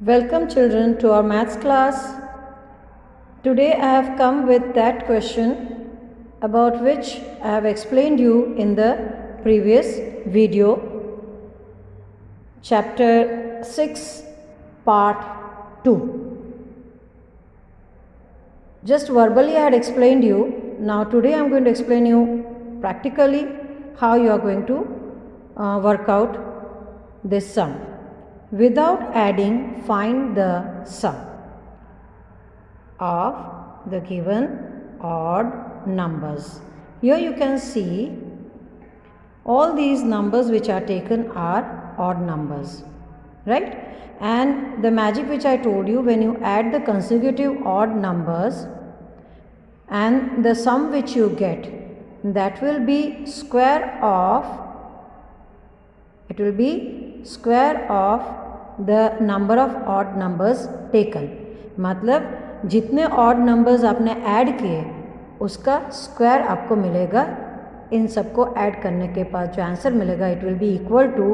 Welcome children to our maths class. Today I have come with that question about which I have explained you in the previous video. Chapter 6 part 2. Just verbally I had explained you. Now today I am going to explain you practically how you are going to work out this sum. Without adding, find the sum of the given odd numbers. Here you can see all these numbers which are taken are odd numbers, right? And the magic which I told you, when you add the consecutive odd numbers and the sum which you get, that will be square of the number of odd numbers taken. मतलब जितने odd numbers आपने add किए उसका square आपको मिलेगा. इन सबको add करने के बाद जो आंसर मिलेगा it will be equal to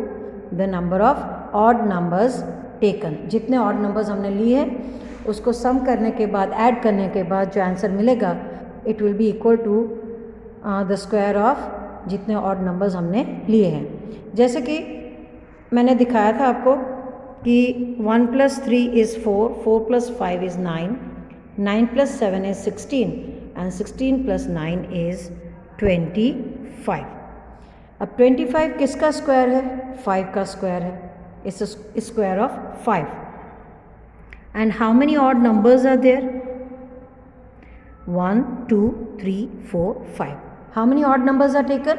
the number of odd numbers taken. जितने ऑड नंबर्स हमने लिए हैं उसको सम करने के बाद ऐड करने के बाद जो आंसर मिलेगा it will be equal to the square of जितने ऑड नंबर्स हमने लिए हैं. जैसे कि मैंने दिखाया था आपको कि 1 + 3 is 4, 4 + 5 is 9, 9 + 7 is 16 and 16 + 9 is 25. अब 25 किसका स्क्वायर है? 5 का स्क्वायर है. It's square of 5. And how many odd numbers are there? 1 2 3 4 5. How many odd numbers are taken?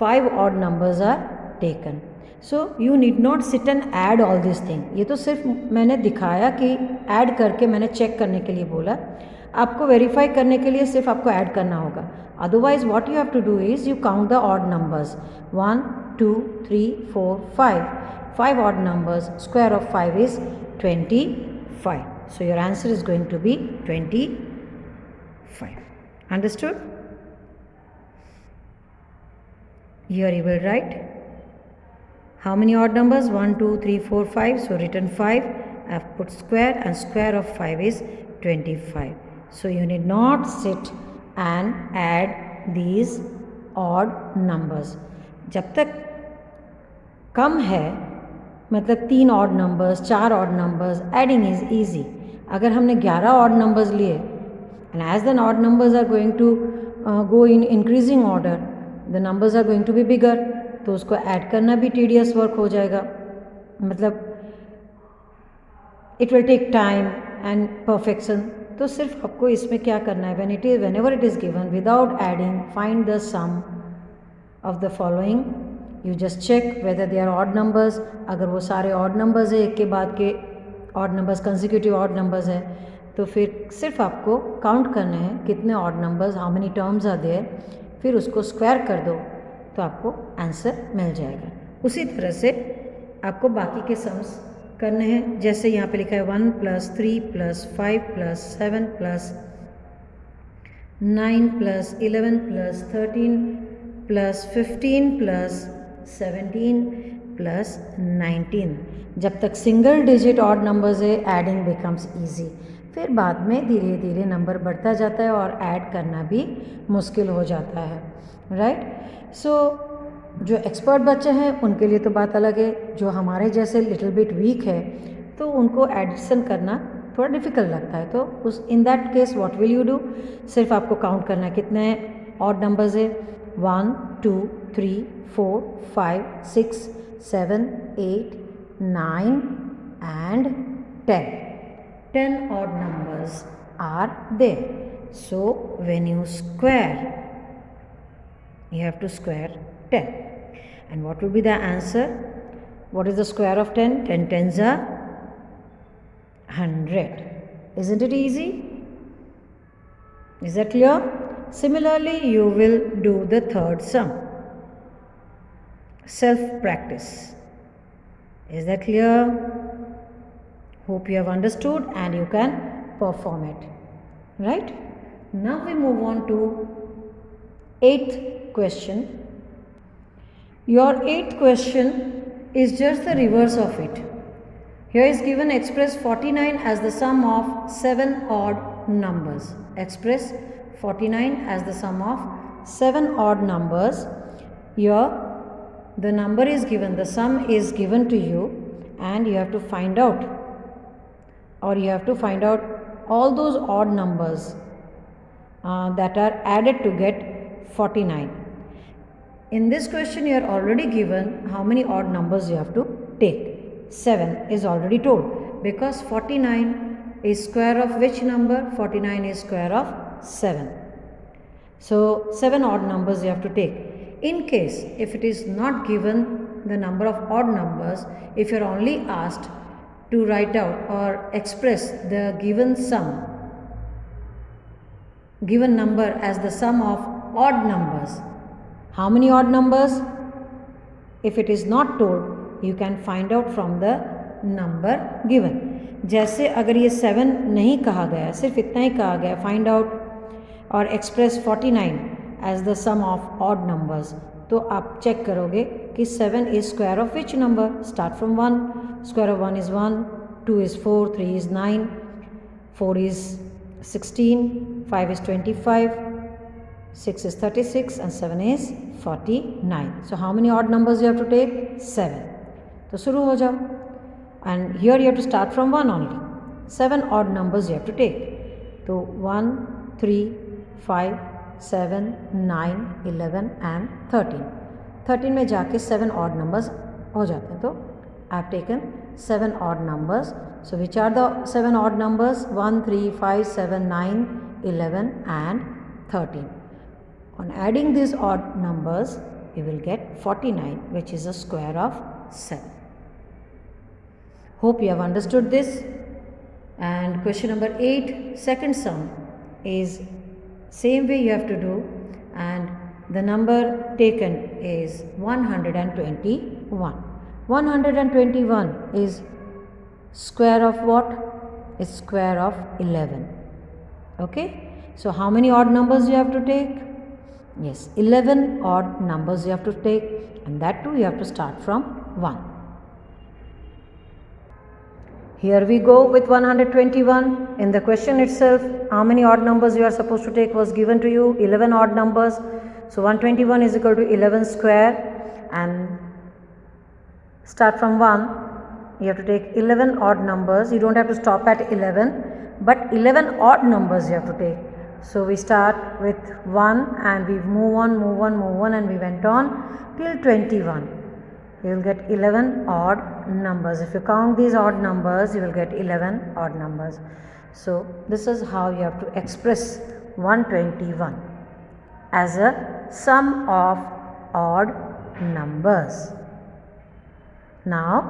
5 odd numbers are taken. So you need not sit and add all this thing. ये तो सिर्फ मैंने दिखाया कि add करके मैंने check करने के लिए बोला. आपको वेरीफाई करने के लिए सिर्फ आपको ऐड करना होगा. Otherwise what you have to do is you count the odd numbers. 1 2 3 4 5. 5 odd numbers. Square of 5 is 25. So your answer is going to be 25. Understood? Here you will write how many odd numbers? 1 2 3 4 5. So written 5. I have put square and square of 5 is 25. So you need not sit and add these odd numbers. जब तक कम है मतलब 3 odd numbers 4 odd numbers, adding is easy. अगर हमने 11 odd numbers लिए and as the odd numbers are going to go in increasing order, the numbers are going to be bigger. तो उसको add करना भी टीडियस वर्क हो जाएगा. मतलब it will take time and perfection. तो सिर्फ आपको इसमें क्या करना है? Whenever it is given without adding, find the sum of the following. You just check whether they are odd numbers. अगर वो सारे ऑड नंबर्स है, एक के बाद के odd numbers consecutive odd numbers है, तो फिर सिर्फ आपको काउंट करने हैं कितने odd numbers, how many terms are there. फिर उसको स्क्वायर कर दो तो आपको आंसर मिल जाएगा. उसी तरह से आपको बाकी के सम्स करने हैं. जैसे यहाँ पे लिखा है 1 + 3 + 5 + 7 + 9 + 11 + 13 + 15 + 17 + 19. जब तक सिंगल डिजिट ऑड नंबर्स है एडिंग बिकम्स ईजी. फिर बाद में धीरे धीरे नंबर बढ़ता जाता है और ऐड करना भी मुश्किल हो जाता है. राइट? सो जो एक्सपर्ट बच्चे हैं उनके लिए तो बात अलग है. जो हमारे जैसे लिटिल बिट वीक है तो उनको एडिशन करना थोड़ा डिफ़िकल्ट लगता है. तो उस in that case what will you do? सिर्फ आपको काउंट करना है कितने ऑड नंबर्स है. 1 2 3 4 5 6 7 8 9 and 10. 10 odd numbers are there. So when you square, you have to square 10. And what will be the answer? What is the square of 10? 10 tens are 100. Isn't it easy? Is that clear? Similarly, you will do the third sum. Self-practice. Is that clear? Hope you have understood and you can perform it. Right? Now we move on to 8th question. Your 8th question is just the reverse of it. Here is given express 49 as the sum of 7 odd numbers. Express 49 as the sum of 7 odd numbers. Here the number is given, the sum is given to you, and you have to find out, or you have to find out all those odd numbers that are added to get 49. In this question you are already given how many odd numbers you have to take. 7 is already told, because 49 is square of which number? 49 is square of 7. So 7 odd numbers you have to take. In case if it is not given the number of odd numbers, if you are only asked to write out or express the given sum, given number as the sum of odd numbers, how many odd numbers? If it is not told, you can find out from the number given. जैसे अगर ये 7 नहीं कहा गया, सिर्फ इतना ही कहा गया, find out और express 49 as the sum of odd numbers, तो आप चेक करोगे कि 7 is square of which number? Start from 1. Square of 1 is 1, 2 is 4, 3 is 9, 4 is 16, 5 is 25, 6 is 36 and 7 is 49. So how many odd numbers you have to take? 7. तो शुरू हो जाओ, and here you have to start from 1 only. 7 odd numbers you have to take. तो 1, 3, 5, 7, 9, 11 and 13. 13 में जाके 7 odd numbers हो जाते हैं. तो I have taken 7 odd numbers. So which are the 7 odd numbers? 1, 3, 5, 7, 9, 11 and 13. On adding these odd numbers, you will get 49, which is a square of 7. Hope you have understood this. And question number 8, second sum is same way you have to do, and the number taken is 121. 121 is square of what? It's square of 11. Okay, so how many odd numbers you have to take? Yes, 11 odd numbers you have to take, and that too you have to start from 1. Here we go with 121. In the question itself, how many odd numbers you are supposed to take was given to you, 11 odd numbers. So 121 is equal to 11 square, and start from 1. You have to take 11 odd numbers. You don't have to stop at 11, but 11 odd numbers you have to take. So we start with 1 and we move on and we went on till 21. You will get 11 odd numbers. If you count these odd numbers, you will get 11 odd numbers. So this is how you have to express 121 as a sum of odd numbers. Now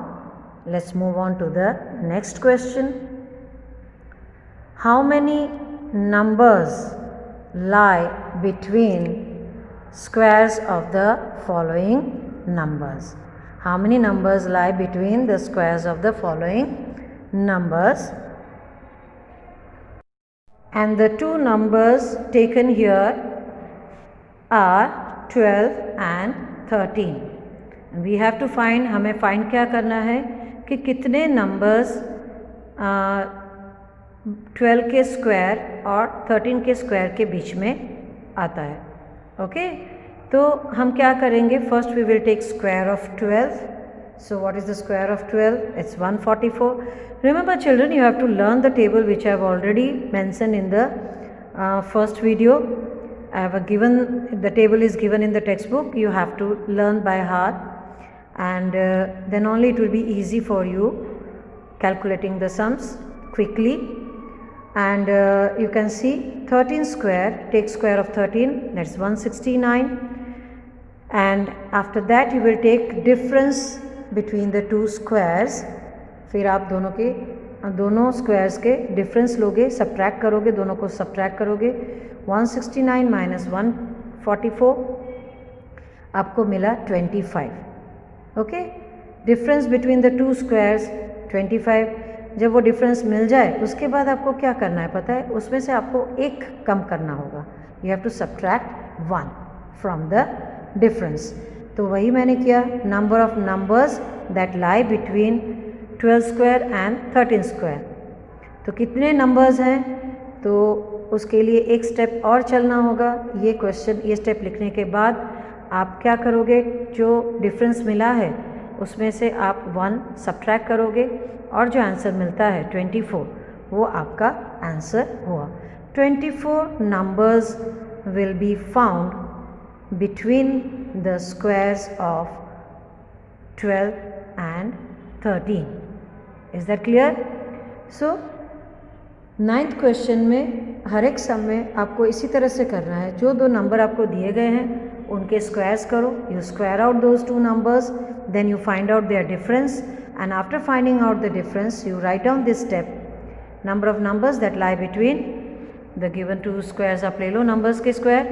let's move on to the next question. How many numbers lie between squares of the following numbers? How many numbers lie between the squares of the following numbers? And the two numbers taken here are 12 and 13. And we have to find, हमें find क्या करना है कि कितने numbers 12 के square और 13 के square के बीच में आता है. ओके, तो हम क्या करेंगे? First we will take square of 12. So what is the square of 12? It's 144. Remember children, you have to learn the table which I have already mention in the first video. I have given the table is given in the textbook. You have to learn by heart, and then only it will be easy for you calculating the sums quickly. And you can see 13 square, take square of 13, that's 169, and after that you will take difference between the two squares. फिर आप दोनों squares के difference लोगे, subtract करोगे, दोनों को subtract करोगे. 169 minus 144 आपको मिला 25. Okay, difference between the two squares 25. जब वो डिफरेंस मिल जाए उसके बाद आपको क्या करना है पता है? उसमें से आपको एक कम करना होगा. You have to subtract 1 from the difference. तो वही मैंने किया. Number of numbers that lie between 12 square and 13 square. तो कितने नंबर्स हैं, तो उसके लिए एक स्टेप और चलना होगा। ये क्वेश्चन, ये स्टेप लिखने के बाद आप क्या करोगे, जो डिफरेंस मिला है उसमें से आप 1 सब्ट्रैक्ट करोगे और जो आंसर मिलता है 24, वो आपका आंसर हुआ। 24 numbers will be found between the squares of 12 and 13. Is that clear? So 9th question में हर एक सम में आपको इसी तरह से करना है। जो दो नंबर आपको दिए गए हैं उनके स्क्वायर्स करो, you square out those two numbers, then you find out their difference, and after finding out the difference you write down this step, number of numbers that lie between the given two squares. आप ले लो numbers के square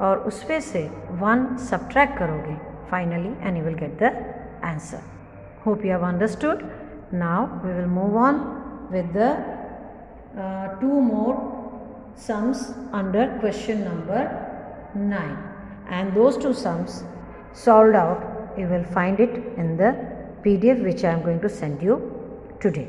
और उसमें से 1 subtract करोगे finally, and you will get the answer. Hope you have understood. Now we will move on with the 2 more sums under question number 9, and those 2 sums solved out, you will find it in the PDF which I am going to send you today.